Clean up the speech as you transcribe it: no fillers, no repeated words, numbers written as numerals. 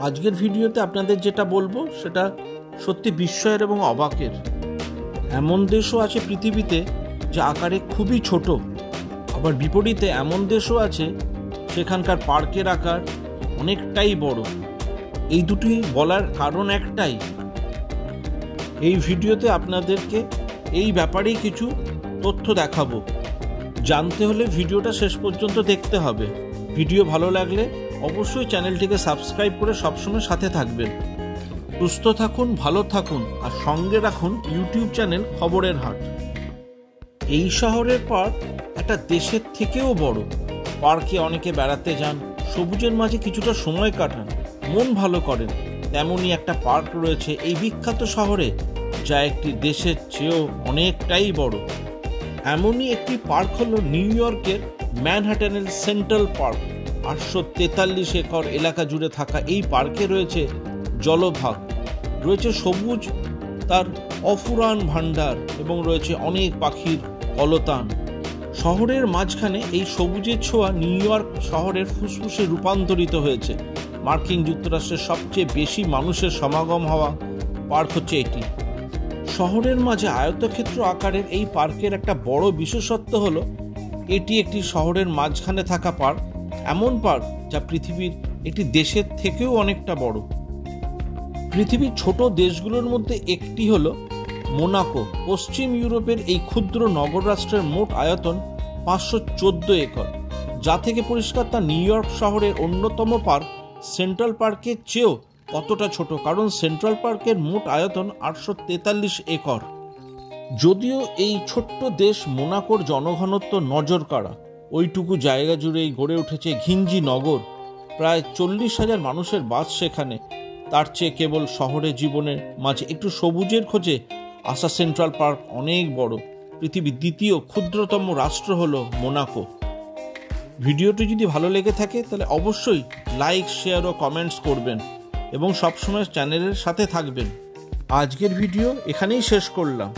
আজকের ভিডিওতে আপনাদের যেটা বলবো সেটা সত্যি বিস্ময়ের এবং অবাকের। এমন দেশও আছে পৃথিবীতে যা আকারে খুবই ছোট, আবার বিপরীতে এমন দেশও আছে সেখানকার পার্কের আকার অনেকটাই বড়। এই দুটি বলার কারণ একটাই, এই ভিডিওতে আপনাদেরকে এই ব্যাপারেই কিছু তথ্য দেখাবো। জানতে হলে ভিডিওটা শেষ পর্যন্ত দেখতে হবে। ভিডিও ভালো লাগলে অবশ্যই চ্যানেলটিকে সাবস্ক্রাইব করে সবসময় সাথে থাকবেন। সুস্থ থাকুন, ভালো থাকুন, আর সঙ্গে রাখুন ইউটিউব চ্যানেল খবরের হাট। এই শহরের পার্ক একটা দেশের থেকেও বড়। পার্কে অনেকে বেড়াতে যান, সবুজের মাঝে কিছুটা সময় কাটান, মন ভালো করেন। তেমনই একটা পার্ক রয়েছে এই বিখ্যাত শহরে, যা একটি দেশের চেয়েও অনেকটাই বড়। এমনই একটি পার্ক হলো নিউ ইয়র্কের ম্যানহাটনের সেন্ট্রাল পার্ক। 843 একর এলাকা জুড়ে থাকা এই পার্কে রয়েছে জলভাগ, রয়েছে সবুজ তার অফুরান ভাণ্ডার এবং রয়েছে অনেক পাখির কলতান। শহরের মাঝখানে এই সবুজের ছোঁয়া নিউ ইয়র্ক শহরের ফুসফুসে রূপান্তরিত হয়েছে। মার্কিন যুক্তরাষ্ট্রের সবচেয়ে বেশি মানুষের সমাগম হওয়া পার্ক হচ্ছে এটি। শহরের মাঝে আয়তক্ষেত্র আকারের এই পার্কের একটা বড় বিশেষত্ব হলো এটি একটি শহরের মাঝখানে থাকা পার্ক, এমন পার্ক যা পৃথিবীর একটি দেশের থেকেও অনেকটা বড়। পৃথিবীর ছোট দেশগুলোর মধ্যে একটি হলো মোনাকো। পশ্চিম ইউরোপের এই ক্ষুদ্র নগর রাষ্ট্রের মোট আয়তন 514 একর, যা থেকে পরিষ্কার তা নিউ ইয়র্ক শহরের অন্যতম পার্ক সেন্ট্রাল পার্কের চেয়েও কতটা ছোট, কারণ সেন্ট্রাল পার্কের মোট আয়তন 843 একর। যদিও এই ছোট্ট দেশ মোনাকোর জনঘনত্ব নজর কাড়া, ওইটুকু জায়গা জুড়েই গড়ে উঠেছে ঘিঞ্জি নগর। প্রায় 40,000 মানুষের বাস সেখানে। তার চেয়ে কেবল শহরের জীবনের মাঝে একটু সবুজের খোঁজে আসা সেন্ট্রাল পার্ক অনেক বড়। পৃথিবীর দ্বিতীয় ক্ষুদ্রতম রাষ্ট্র হলো মোনাকো। ভিডিওটি যদি ভালো লেগে থাকে তাহলে অবশ্যই লাইক, শেয়ার ও কমেন্টস করবেন এবং সবসময় চ্যানেলের সাথে থাকবেন। আজকের ভিডিও এখানেই শেষ করলাম।